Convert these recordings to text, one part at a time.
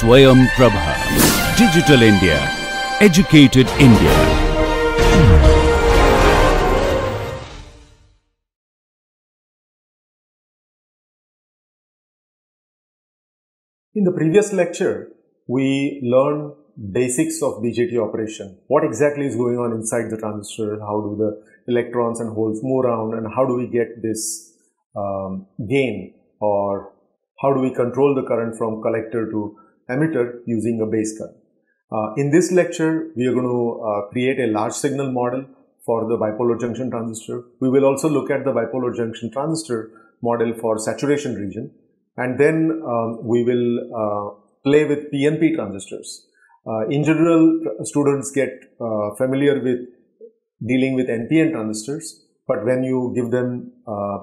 Swayam Prabha. Digital India. Educated India. In the previous lecture, we learned basics of BJT operation. What exactly is going on inside the transistor? How do the electrons and holes move around, and how do we get this gain, or how do we control the current from collector to emitter using a base current? In this lecture, we are going to create a large signal model for the bipolar junction transistor. We will also look at the bipolar junction transistor model for saturation region, and then we will play with PNP transistors. In general, students get familiar with dealing with NPN transistors, but when you give them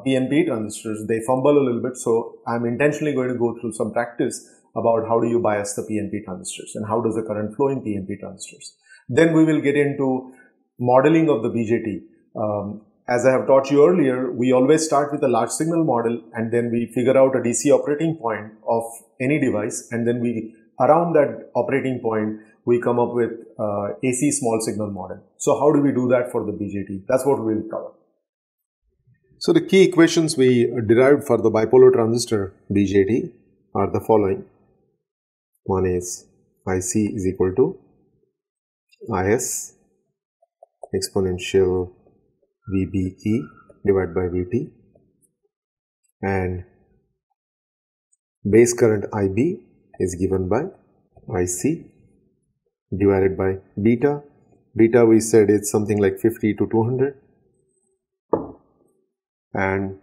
PNP transistors, they fumble a little bit. So I'm intentionally going to go through some practice about how do you bias the PNP transistors and how does the current flow in PNP transistors. Then we will get into modeling of the BJT. As I have taught you earlier, we always start with a large signal model, and then we figure out a DC operating point of any device, and then we around that operating point we come up with AC small signal model. So how do we do that for the BJT? That's what we will cover. So the key equations we derived for the bipolar transistor BJT are the following. One is IC is equal to IS exponential VBE divided by VT, and base current IB is given by IC divided by beta. Beta we said is something like 50 to 200, and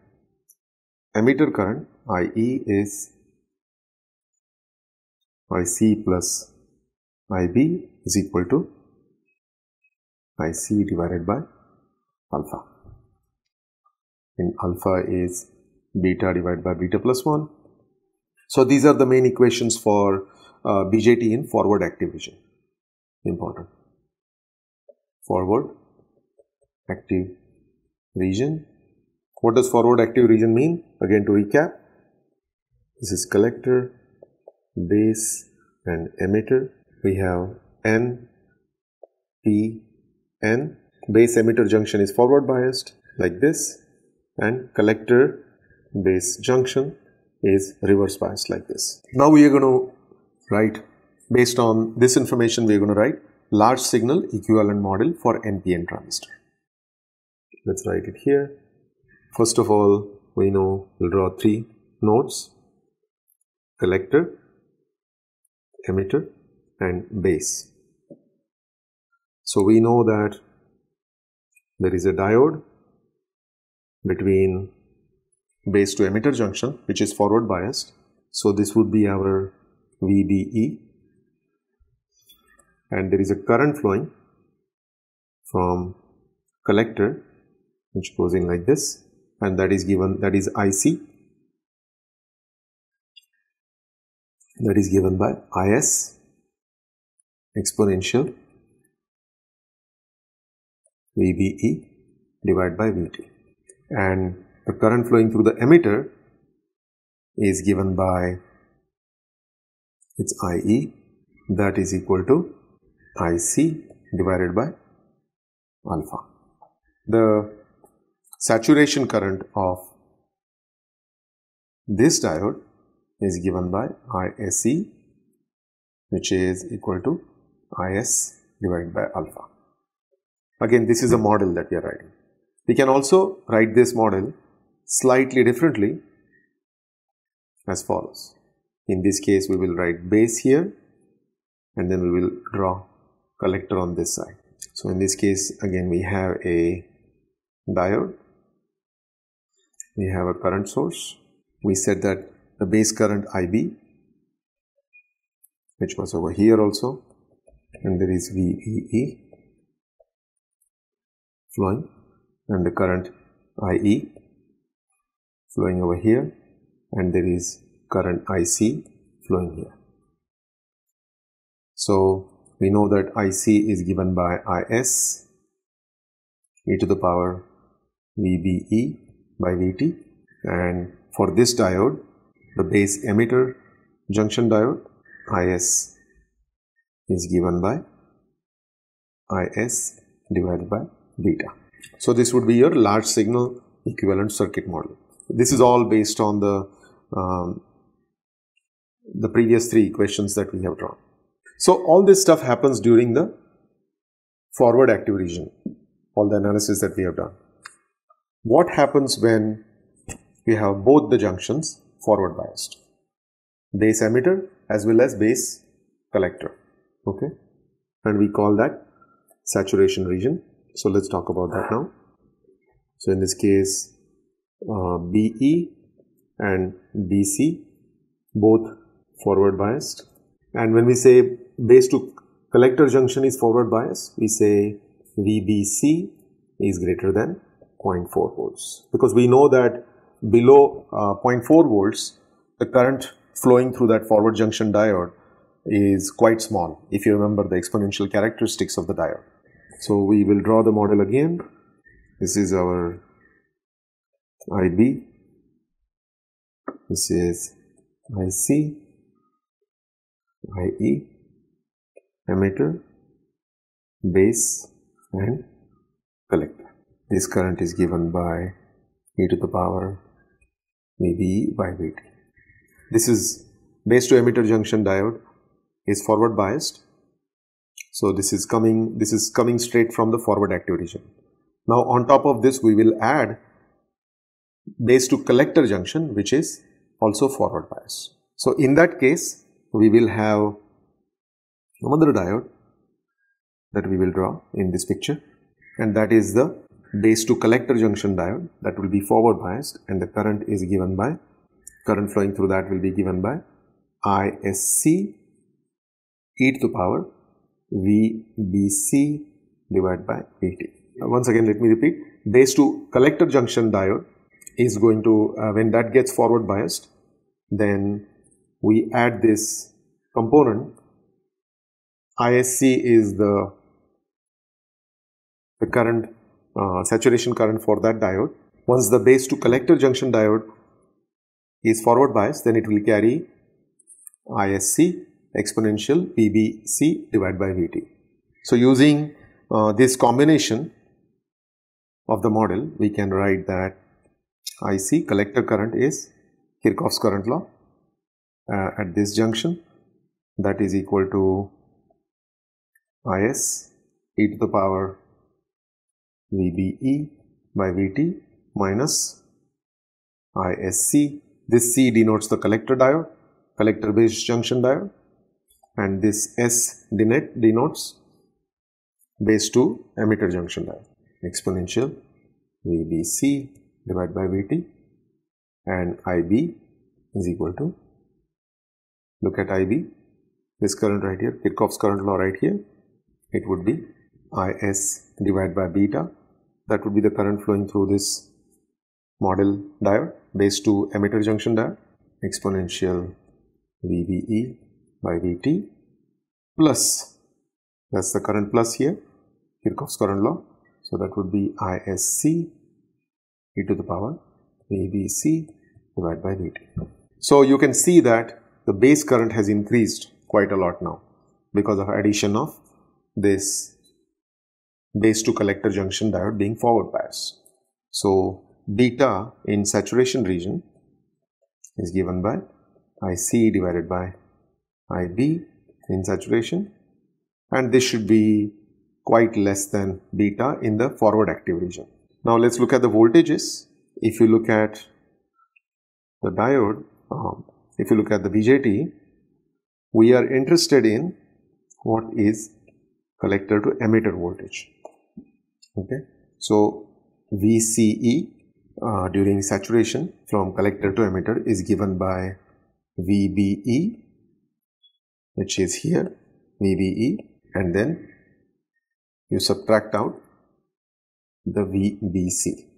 emitter current IE is IC plus IB is equal to IC divided by alpha, and alpha is beta divided by beta plus 1. So these are the main equations for BJT in forward active region. Important. Forward active region. What does forward active region mean? Again, to recap, this is collector, base and emitter. We have N, P, N. Base emitter junction is forward biased like this, and collector base junction is reverse biased like this. Now we are going to write, based on this information, we are going to write large signal equivalent model for NPN transistor. Let's write it here. First of all, we know we'll draw three nodes: collector, emitter and base. So we know that there is a diode between base to emitter junction which is forward biased. So this would be our VBE, and there is a current flowing from collector which goes in like this, and that is given, that is IC, that is given by IS exponential VBE divided by VT, and the current flowing through the emitter is given by its IE, that is equal to IC divided by alpha. The saturation current of this diode is given by ISE, which is equal to IS divided by alpha. Again, this is a model that we are writing. We can also write this model slightly differently as follows. In this case, we will write base here, and then we will draw collector on this side. So in this case, again, we have a diode, we have a current source. We said that the base current IB, which was over here also, and there is VBE flowing, and the current IE flowing over here, and there is current IC flowing here. So we know that IC is given by IS e to the power VBE by VT, and for this diode, the base emitter junction diode, Is is given by Is divided by beta. So this would be your large signal equivalent circuit model. This is all based on the previous three equations that we have drawn. So all this stuff happens during the forward active region, all the analysis that we have done. What happens when we have both the junctions forward biased? Base emitter as well as base collector, okay, and we call that saturation region. So let's talk about that now. So in this case, BE and BC both forward biased, and when we say base to collector junction is forward biased, we say VBC is greater than 0.4 volts, because we know that below 0.4 volts the current flowing through that forward junction diode is quite small, if you remember the exponential characteristics of the diode. So we will draw the model again. This is our IB, this is IC, IE, emitter, base and collector. This current is given by e to the power VBE by VT. This is base to emitter junction diode is forward biased. So this is coming straight from the forward active region. Now on top of this we will add base to collector junction, which is also forward biased. So in that case we will have another diode that we will draw in this picture, and that is the base to collector junction diode that will be forward biased, and the current is given by, current flowing through that will be given by ISC e to the power VBC divided by VT. Once again let me repeat, base to collector junction diode is going to, when that gets forward biased, then we add this component. ISC is the current, saturation current for that diode. Once the base to collector junction diode is forward biased, then it will carry ISC exponential VBC divided by VT. So using this combination of the model, we can write that IC collector current is Kirchhoff's current law at this junction, that is equal to Is e to the power VBE by VT minus ISC. This C denotes the collector diode, collector based junction diode, and this S denotes base to emitter junction diode, exponential VBC divided by VT, and IB is equal to, look at IB, this current right here, Kirchhoff's current law right here, it would be Is divided by beta, that would be the current flowing through this model diode, base to emitter junction diode, exponential VBE by VT, plus, that's the current plus here, Kirchhoff's current law, so that would be ISC e to the power VBC divided by VT. So you can see that the base current has increased quite a lot now because of addition of this base to collector junction diode being forward biased. So beta in saturation region is given by IC divided by IB in saturation, and this should be quite less than beta in the forward active region. Now let's look at the voltages. If you look at the diode, if you look at the BJT, we are interested in what is collector to emitter voltage. Okay, so VCE during saturation from collector to emitter is given by VBE, which is here, VBE, and then you subtract out the VBC,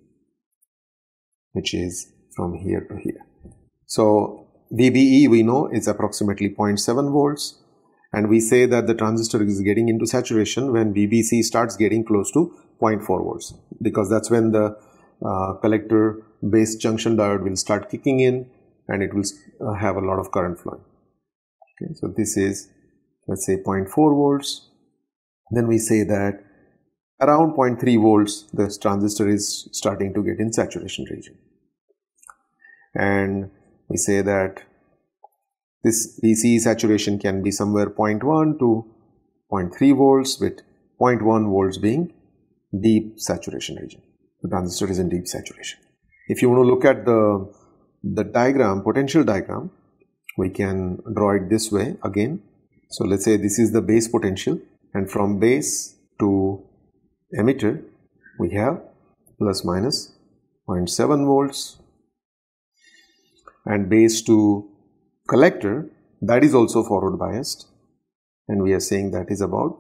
which is from here to here. So VBE we know is approximately 0.7 volts, and we say that the transistor is getting into saturation when VBC starts getting close to 0.4 volts, because that's when the collector based junction diode will start kicking in and it will have a lot of current flowing. Okay, so this is, let's say, 0.4 volts. Then we say that around 0.3 volts, the transistor is starting to get in saturation region. And we say that this DC saturation can be somewhere 0.1 to 0.3 volts, with 0.1 volts being deep saturation region. The transistor is in deep saturation. If you want to look at the diagram, potential diagram, we can draw it this way again. So let's say this is the base potential, and from base to emitter we have plus minus 0.7 volts, and base to collector, that is also forward biased, and we are saying that is about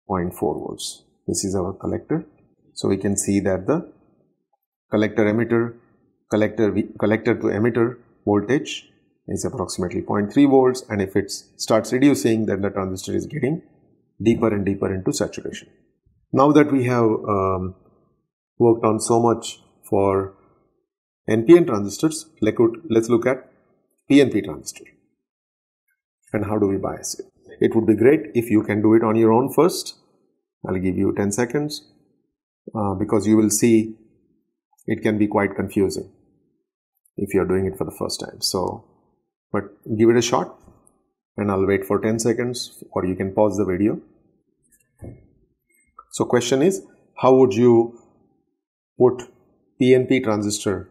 0.4 volts. This is our collector. So we can see that the collector to emitter voltage is approximately 0.3 volts, and if it starts reducing, then the transistor is getting deeper and deeper into saturation. Now that we have worked on so much for NPN transistors, let's look at PNP transistor and how do we bias it. It would be great if you can do it on your own first. I'll give you 10 seconds because you will see it can be quite confusing if you're doing it for the first time. So, but give it a shot, and I'll wait for 10 seconds, or you can pause the video. So question is, how would you put PNP transistor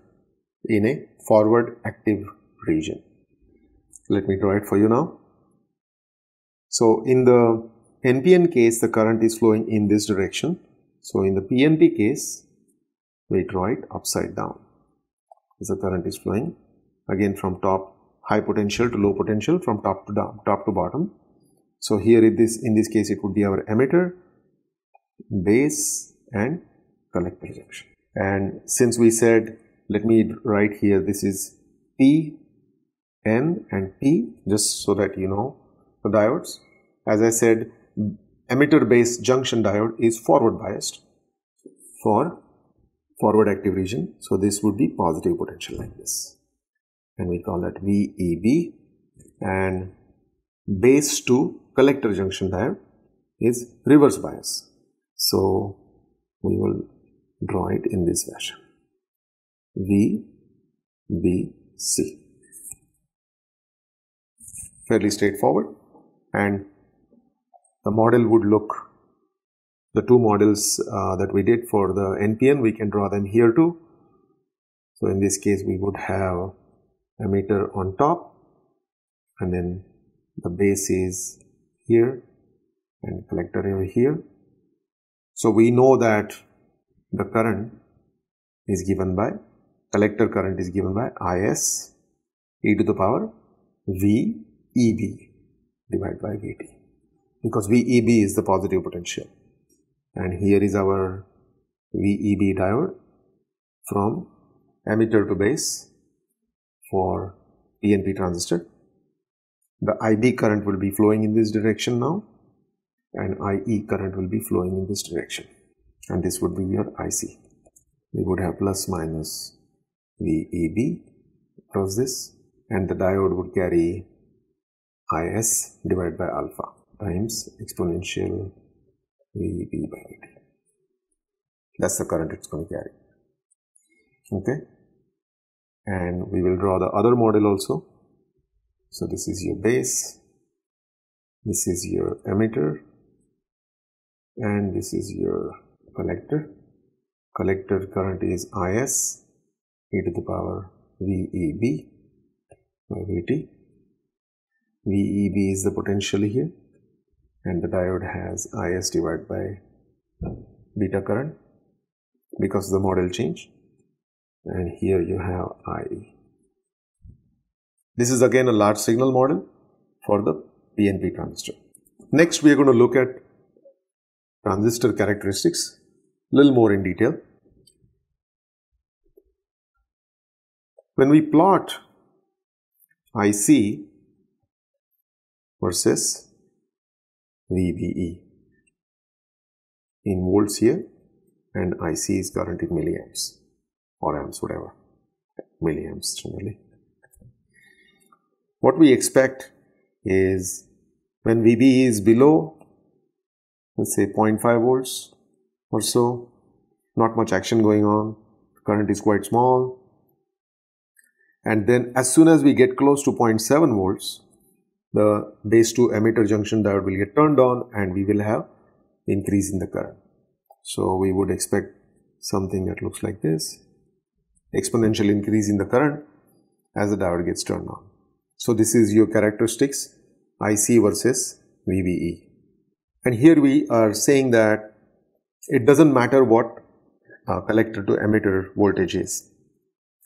in a forward active region? Let me draw it for you now. So in the NPN case, the current is flowing in this direction. So in the PNP case, we draw it upside down. As the current is flowing again from top, high potential to low potential, from top to down, top to bottom. So here in this case it would be our emitter, base and collector junction. And since we said, let me write here, this is P, N and P, just so that you know the diodes. As I said, emitter base junction diode is forward biased for forward active region. So this would be positive potential like this, and we call that VEB. And base to collector junction diode is reverse bias. So we will draw it in this fashion, VBC. Fairly straightforward, and the model would look, the two models that we did for the NPN, we can draw them here too. So in this case we would have emitter on top, and then the base is here and collector over here. So we know that the current is given by, collector current is given by Is e to the power VEB divided by VT, because VEB is the positive potential, and here is our VEB diode from emitter to base for PNP transistor. The IB current will be flowing in this direction now, and IE current will be flowing in this direction, and this would be your IC. We would have plus minus VEB across this, and the diode would carry Is divided by alpha times exponential VEB by VT. That's the current it's going to carry. Okay, and we will draw the other model also. So this is your base, this is your emitter, and this is your collector. Collector current is Is e to the power VEB by VT. VEB is the potential here, and the diode has Is divided by beta current because of the model change, and here you have IE. This is again a large signal model for the PNP transistor. Next we are going to look at transistor characteristics a little more in detail. When we plot IC versus VBE in volts here, and IC is current in milliamps or amps, whatever, milliamps generally. What we expect is when VBE is below, let's say 0.5 volts or so, not much action going on, current is quite small. And then as soon as we get close to 0.7 volts, the base to emitter junction diode will get turned on and we will have increase in the current. So we would expect something that looks like this, exponential increase in the current as the diode gets turned on. So this is your characteristics, IC versus VBE. And here we are saying that it doesn't matter what collector to emitter voltage is.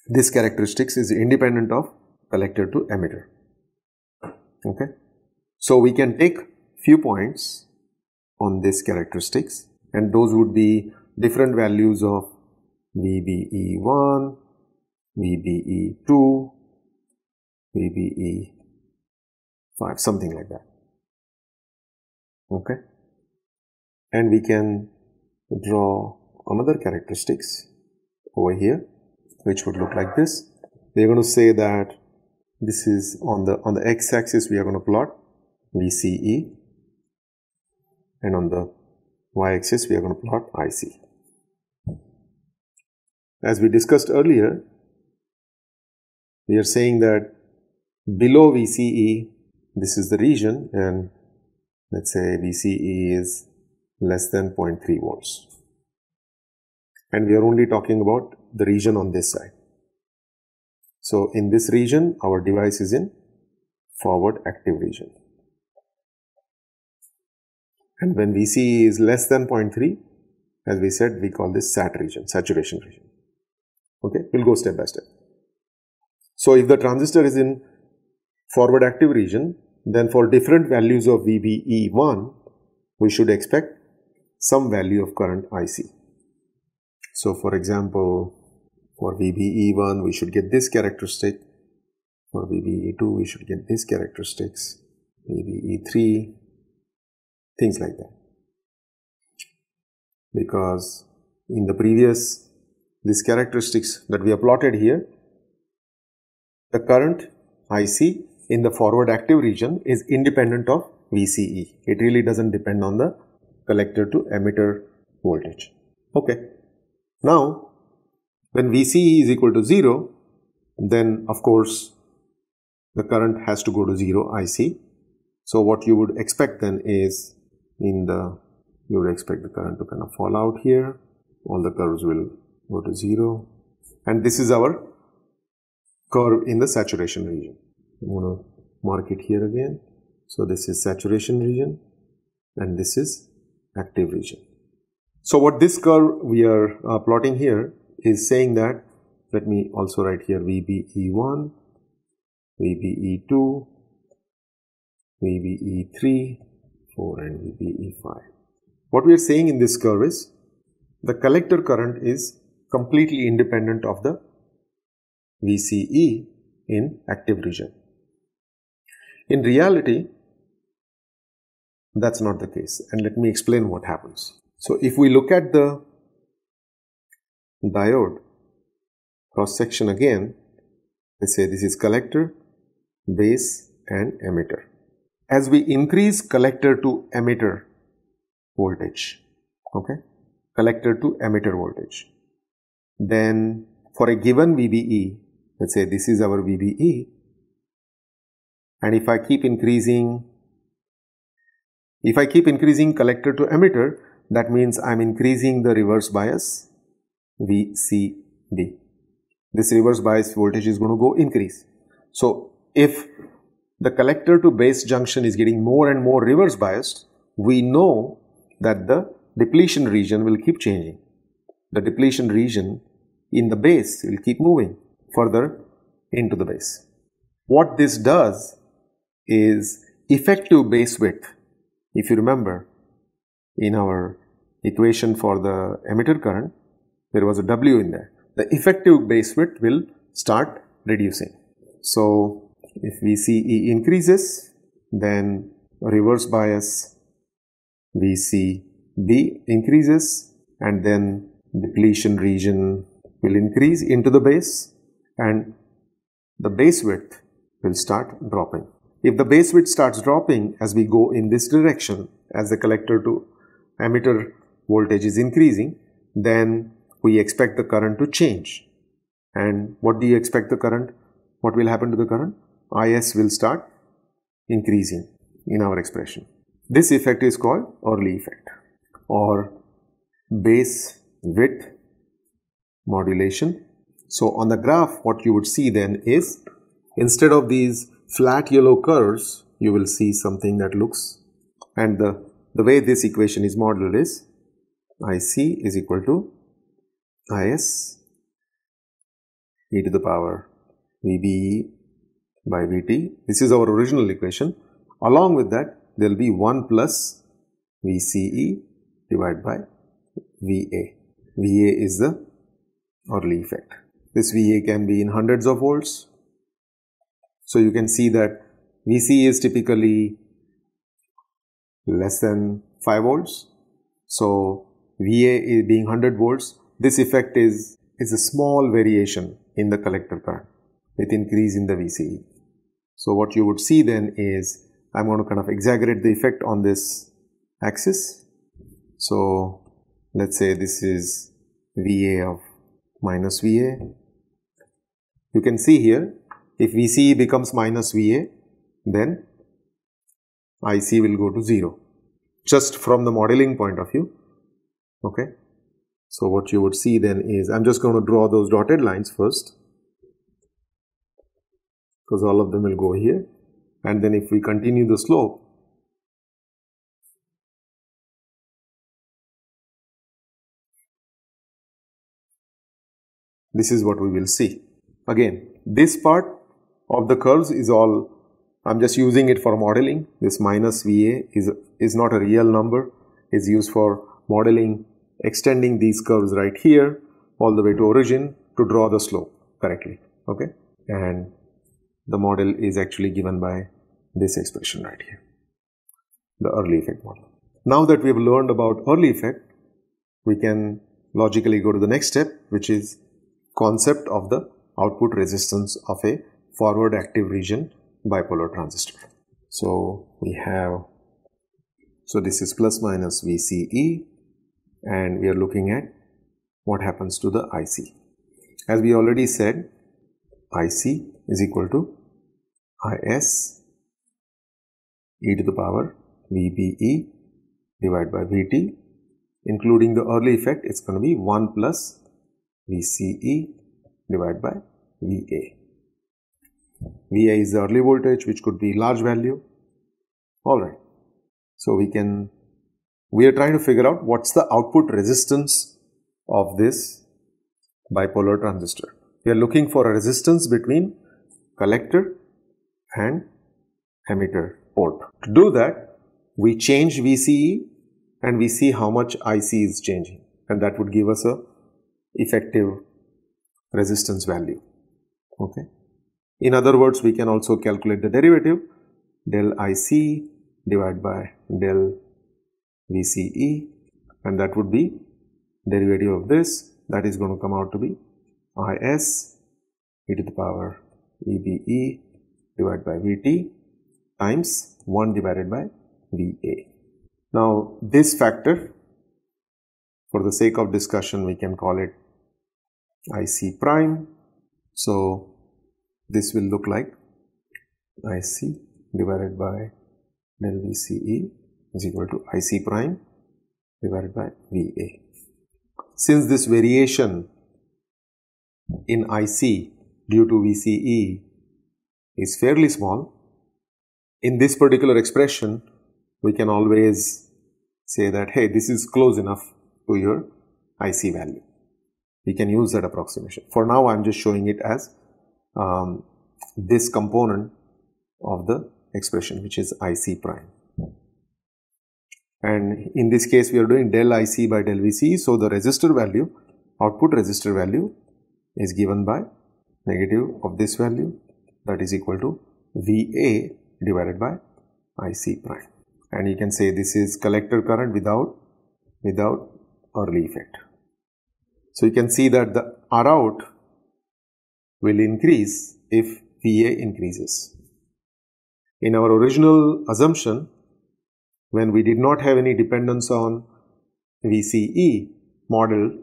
This characteristics is independent of collector to emitter. Okay. So we can take few points on this characteristics, and those would be different values of VBE1, VBE2, VBE5, something like that. Okay. And we can draw another characteristics over here, which would look like this. We are going to say that this is on the x-axis we are going to plot VCE, and on the y-axis we are going to plot IC. As we discussed earlier, we are saying that below VCE, this is the region, and let's say VCE is less than 0.3 volts. And we are only talking about the region on this side. So in this region, our device is in forward active region. And when VCE is less than 0.3, as we said, we call this SAT region, saturation region. Okay, we'll go step by step. So if the transistor is in forward active region, then for different values of VBE1, we should expect some value of current IC. So for example, for VBE1, we should get this characteristic. For VBE2, we should get this characteristics. VBE3, things like that. Because in the previous, these characteristics that we have plotted here, the current IC in the forward active region is independent of VCE. It really doesn't depend on the collector to emitter voltage. Okay. Now, when VCE is equal to 0, then of course the current has to go to 0 IC. So what you would expect then is you would expect the current to kind of fall out here. All the curves will go to 0. And this is our curve in the saturation region. I'm going to mark it here again. So this is saturation region and this is active region. So what this curve we are plotting here is saying that, let me also write here VBE1, VBE2, VBE3, 4 and VBE5. What we are saying in this curve is the collector current is completely independent of the VCE in active region. In reality, that's not the case, and let me explain what happens. So if we look at the diode cross section again, let's say this is collector, base and emitter. As we increase collector to emitter voltage, okay, collector to emitter voltage, then for a given VBE, let's say this is our VBE, and if I keep increasing collector to emitter, that means I'm increasing the reverse bias VCB. This reverse bias voltage is going to go increase. So if the collector to base junction is getting more and more reverse biased, we know that the depletion region will keep changing. The depletion region in the base will keep moving further into the base. What this does is effective base width. If you remember, in our equation for the emitter current, there was a W in there. The effective base width will start reducing. So if VCE increases, then reverse bias VCB increases, and then depletion region will increase into the base and the base width will start dropping. If the base width starts dropping as we go in this direction, as the collector to emitter voltage is increasing, then we expect the current to change. And what do you expect the current? What will happen to the current? Is will start increasing in our expression. This effect is called early effect or base width modulation. So on the graph, what you would see then is, instead of these flat yellow curves, you will see something that looks, and the way this equation is modeled is IC is equal to IS e to the power VBE by VT. This is our original equation. Along with that, there will be 1 plus VCE divided by VA. VA is the early effect. This VA can be in hundreds of volts. So you can see that VCE is typically less than 5 volts. So VA is being 100 volts. This effect is a small variation in the collector current with increase in the VCE. So what you would see then is, I'm going to kind of exaggerate the effect on this axis. So let's say this is VA of minus VA. You can see here, if VCE becomes minus VA, then IC will go to 0, just from the modeling point of view. Okay. So what you would see then is, I'm just going to draw those dotted lines first, because all of them will go here. And then if we continue the slope, this is what we will see. Again, this part of the curves is all, I'm just using it for modeling. This minus VA is not a real number. It's used for modeling, extending these curves right here all the way to origin to draw the slope correctly. Okay. And the model is actually given by this expression right here, the early effect model. Now that we have learned about early effect, we can logically go to the next step, which is concept of the output resistance of a forward active region bipolar transistor. So we have, so this is plus minus VCE, and we are looking at what happens to the IC. As we already said, IC is equal to IS e to the power VBE divided by VT, including the early effect. It's going to be 1 plus VCE divided by VA. VA is the early voltage, which could be large value. Alright, so we are trying to figure out what's the output resistance of this bipolar transistor. We are looking for a resistance between collector and emitter port. To do that, we change VCE and we see how much IC is changing, and that would give us a effective resistance value. Okay. In other words, we can also calculate the derivative, del IC divided by del VCE, and that would be derivative of this. That is going to come out to be IS e to the power VBE divided by VT times 1 divided by VA. Now this factor, for the sake of discussion, we can call it IC prime. So this will look like IC divided by del VCE is equal to IC prime divided by VA. Since this variation in IC due to VCE is fairly small, in this particular expression we can always say that, hey, this is close enough to your IC value. We can use that approximation. For now, I am just showing it as this component of the expression, which is IC prime. And in this case, we are doing del IC by del VCE. So the resistor value, output resistor value, is given by negative of this value, that is equal to VA divided by IC prime. And you can say this is collector current without early effect. So you can see that the R out will increase if VA increases. In our original assumption, when we did not have any dependence on VCE model,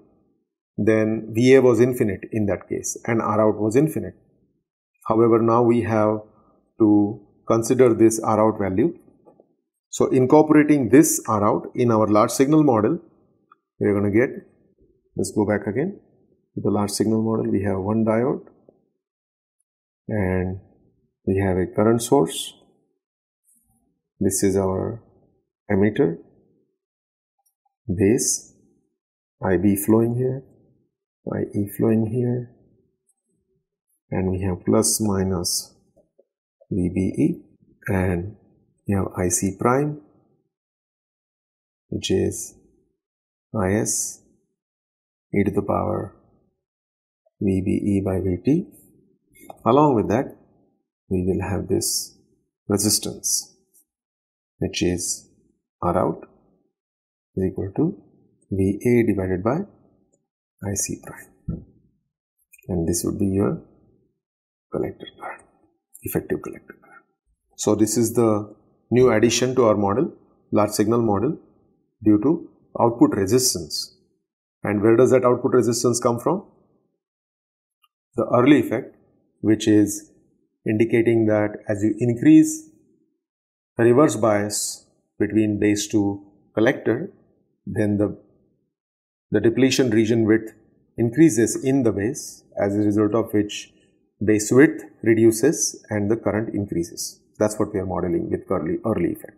then VA was infinite in that case and Rout was infinite. However, now we have to consider this Rout value. So incorporating this Rout in our large signal model, we are going to get, let's go back again to the large signal model. We have one diode and we have a current source. This is our emitter, base, IB flowing here, IE flowing here, and we have plus minus VBE, and we have IC prime, which is IS e to the power VBE by VT. Along with that, we will have this resistance, which is Rout is equal to VA divided by IC prime, and this would be your collector current, effective collector current. So this is the new addition to our model, large signal model, due to output resistance. And where does that output resistance come from? The early effect, which is indicating that as you increase the reverse bias between base to collector, then the depletion region width increases in the base, as a result of which base width reduces and the current increases. That's what we are modeling with early effect.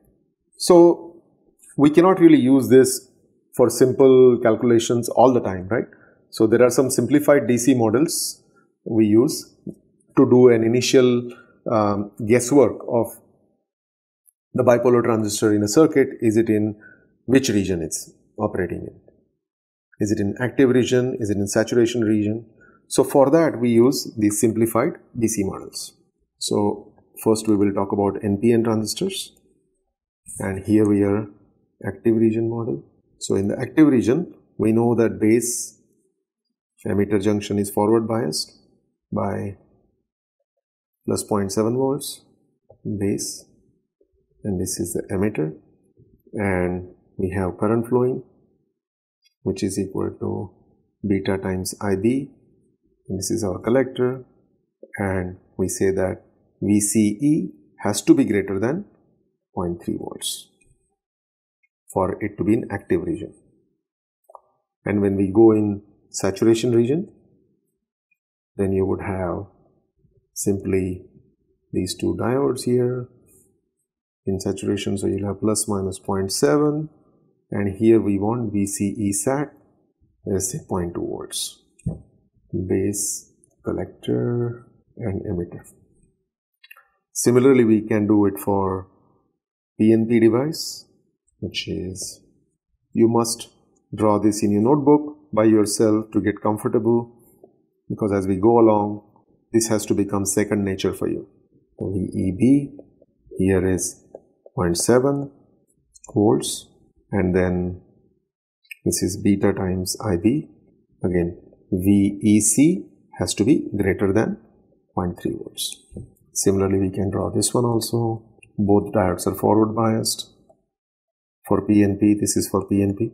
So we cannot really use this for simple calculations all the time, right? So there are some simplified DC models we use to do an initial guesswork of the bipolar transistor in a circuit. Is it in which region it's operating in? Is it in active region? Is it in saturation region? So for that we use these simplified DC models. So first we will talk about NPN transistors, and here we are active region model. So in the active region, we know that base emitter junction is forward biased by plus 0.7 volts base, and this is the emitter, and we have current flowing, which is equal to beta times IB, and this is our collector, and we say that VCE has to be greater than 0.3 volts for it to be in active region. And when we go in saturation region, then you would have simply these two diodes here in saturation, so you'll have plus minus 0.7, and here we want VCE sat, let's say 0.2 volts, base, collector and emitter. Similarly, we can do it for PNP device, which is, you must draw this in your notebook by yourself to get comfortable, because as we go along, this has to become second nature for you. So VEB here is 0.7 volts, and then this is beta times IB. Again, VEC has to be greater than 0.3 volts. Similarly, we can draw this one also. Both diodes are forward biased. For PNP, this is for PNP.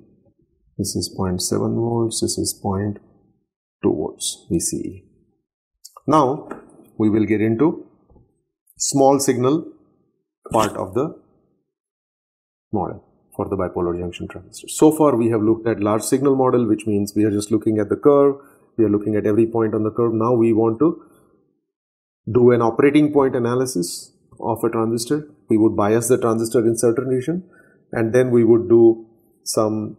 This is 0.7 volts, this is 0.2 volts VCE. Now, we will get into small signal part of the model for the bipolar junction transistor. So far, we have looked at large signal model, which means we are just looking at the curve. We are looking at every point on the curve. Now, we want to do an operating point analysis of a transistor. We would bias the transistor in certain region, and then we would do some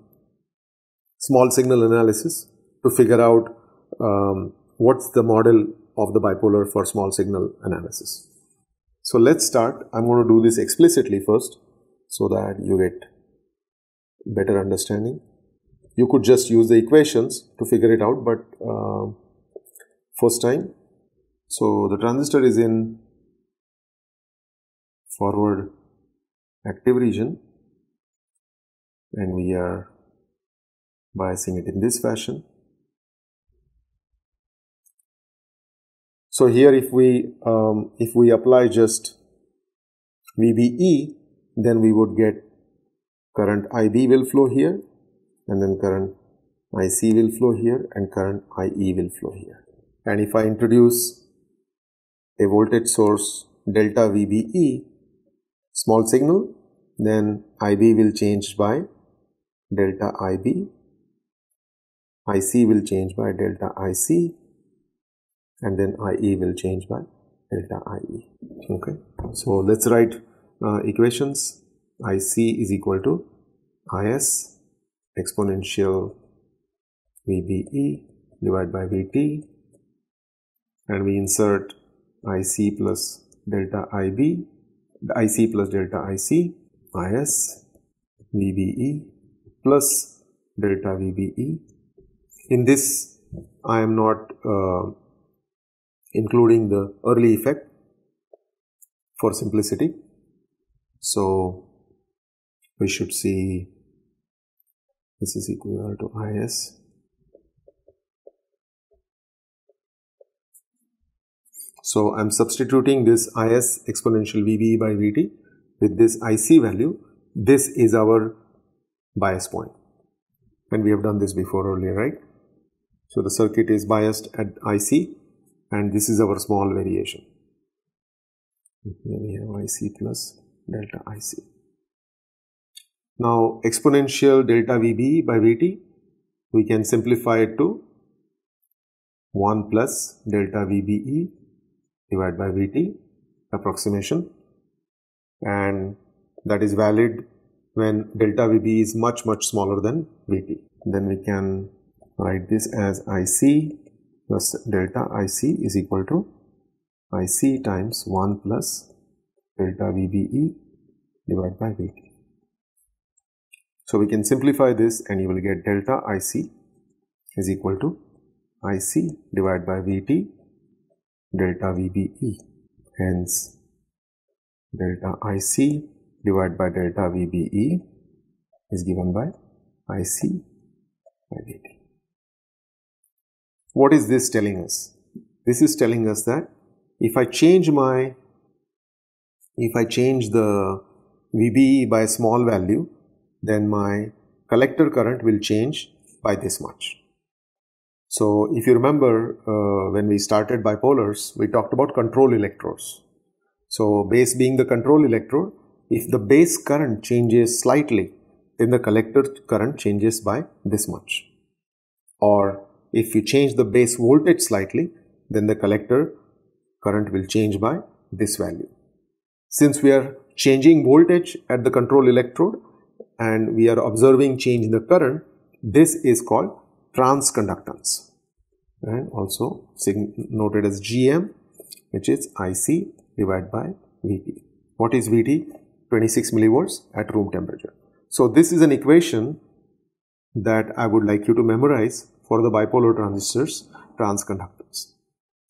small signal analysis to figure out what's the model of the bipolar for small signal analysis. So let's start. I'm going to do this explicitly first so that you get better understanding. You could just use the equations to figure it out, but first time. So the transistor is in forward active region, and we are biasing it in this fashion. So here if we apply just VBE, then we would get current IB will flow here, and then current IC will flow here, and current IE will flow here. And if I introduce a voltage source delta VBE, small signal, then IB will change by delta IB, IC will change by delta IC, and then IE will change by delta IE. Okay, so let's write equations. IC is equal to IS exponential VBE divided by VT, and we insert IC plus delta IB, IC plus delta IC, IS VBE plus delta VBE. In this, I am not including the early effect for simplicity. So we should see this is equal to IS So I'm substituting this IS exponential VBE by VT with this IC value. This is our bias point, and we have done this before earlier, right? So the circuit is biased at IC, and this is our small variation. Here we have IC plus delta IC. Now exponential delta VBE by VT, we can simplify it to 1 plus delta VBE divided by VT approximation, and that is valid when delta VBE is much smaller than VT. Then we can write this as IC plus delta IC is equal to IC times 1 plus delta VBE divided by VT. So we can simplify this and you will get delta IC is equal to IC divided by VT delta VBE. Hence delta IC divided by delta VBE is given by IC by VT. What is this telling us? This is telling us that if I change the VBE by a small value, then my collector current will change by this much. So if you remember, when we started bipolars, we talked about control electrodes. So base being the control electrode, if the base current changes slightly, then the collector current changes by this much. Or if you change the base voltage slightly, then the collector current will change by this value. Since we are changing voltage at the control electrode and we are observing change in the current, this is called transconductance, and also noted as GM, which is IC divided by VT. What is VT? 26 millivolts at room temperature. So this is an equation that I would like you to memorize for the bipolar transistors transconductance,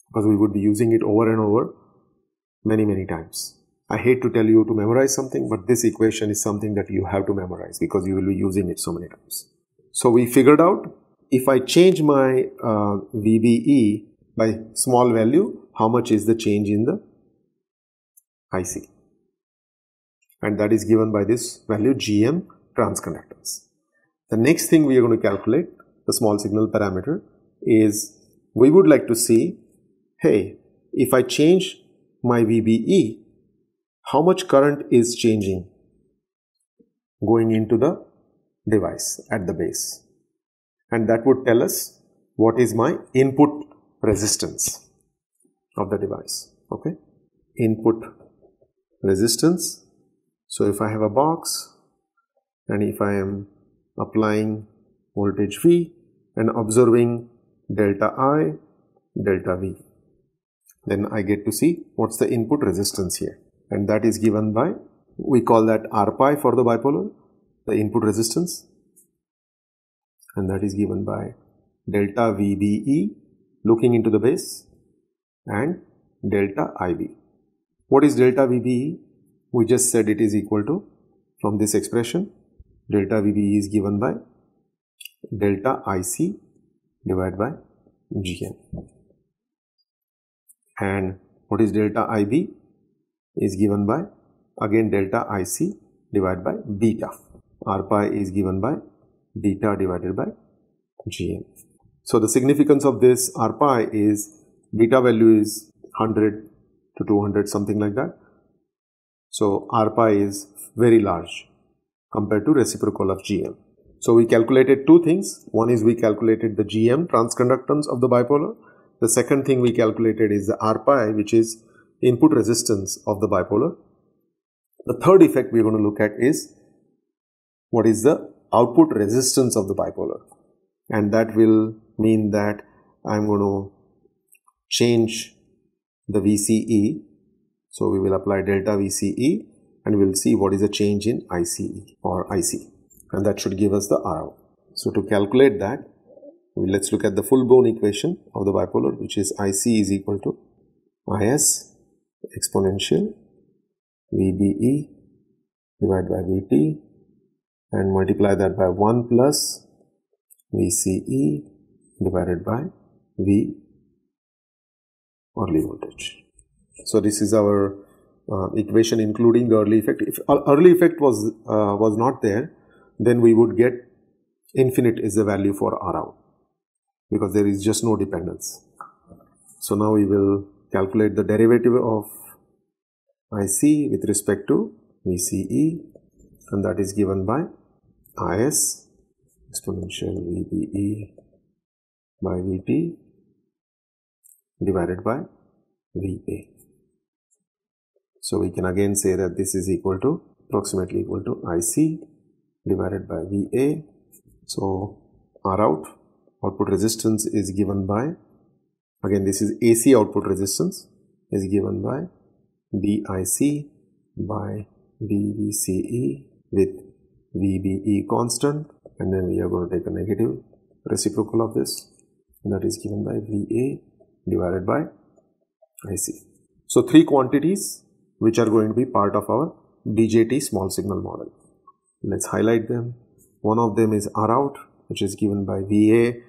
because we would be using it over and over many times. I hate to tell you to memorize something, but this equation is something that you have to memorize because you will be using it so many times. So we figured out, if I change my VBE by small value, how much is the change in the IC? And that is given by this value GM transconductance. The next thing we are going to calculate, the small signal parameter, is we would like to see, hey, if I change my VBE, how much current is changing going into the device at the base, and that would tell us what is my input resistance of the device. Okay, input resistance. So if I have a box and if I am applying voltage V and observing delta I, delta V, then I get to see what's the input resistance here, and that is given by, we call that R pi for the bipolar, the input resistance, and that is given by delta VBE looking into the base and delta IB. What is delta VBE? We just said it is equal to, from this expression, delta VBE is given by delta IC divided by GM. And what is delta IB? Is given by again delta IC divided by beta. R pi is given by beta divided by GM. So the significance of this R pi is beta value is 100 to 200, something like that. So R pi is very large compared to reciprocal of GM. So we calculated two things. One is we calculated the GM transconductance of the bipolar. The second thing we calculated is the R pi, which is input resistance of the bipolar. The third effect we are going to look at is what is the output resistance of the bipolar, and that will mean that I am going to change the VCE. So we will apply delta VCE and we will see what is the change in ICE or IC, and that should give us the ROut. So to calculate that, let's look at the full blown equation of the bipolar, which is IC is equal to IS exponential VBE divided by VT and multiply that by 1 plus VCE divided by V early voltage. So this is our equation including the early effect. If early effect was not there, then we would get infinite is the value for ROut, because there is just no dependence. So now we will calculate the derivative of IC with respect to VCE, and that is given by IS exponential VBE by VT divided by VA. So we can again say that this is equal to approximately equal to IC divided by VA. So ROut, output resistance, is given by, again this is AC output resistance, is given by DIC by DVCE with VBE constant, and then we are going to take a negative reciprocal of this, and that is given by VA divided by IC. So three quantities which are going to be part of our BJT small signal model. Let's highlight them. One of them is ROut, which is given by VA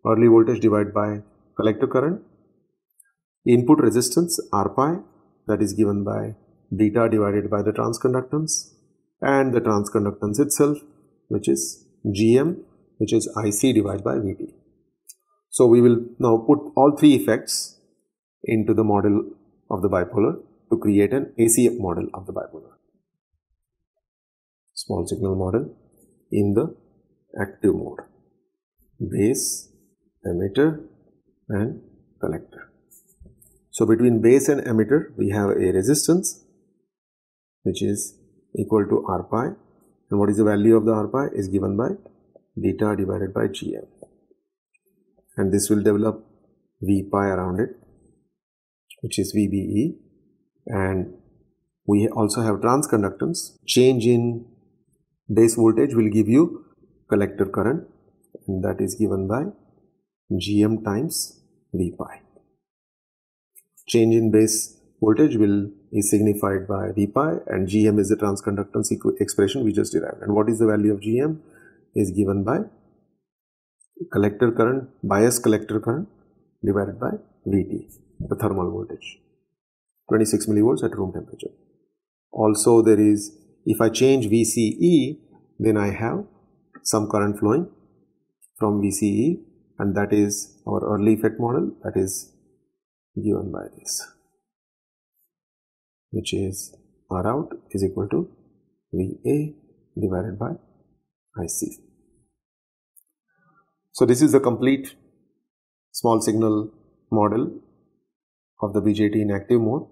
early voltage divided by collector current. Input resistance R pi, that is given by beta divided by the transconductance, and the transconductance itself, which is GM, which is IC divided by VT. So we will now put all three effects into the model of the bipolar to create an AC model of the bipolar. Small signal model in the active mode. Base, emitter and collector. So between base and emitter we have a resistance which is equal to R pi, and what is the value of the R pi is given by beta divided by GM, and this will develop V pi around it, which is VBE, and we also have transconductance. Change in base voltage will give you collector current, and that is given by GM times V pi. Change in base voltage is signified by V pi, and GM is the transconductance expression we just derived. And what is the value of GM is given by collector current, bias collector current divided by VT, the thermal voltage, 26 millivolts at room temperature. Also there is, if I change VCE, then I have some current flowing from VCE, and that is our early effect model, that is given by this, which is ROut is equal to VA divided by IC. So this is the complete small signal model of the BJT in active mode.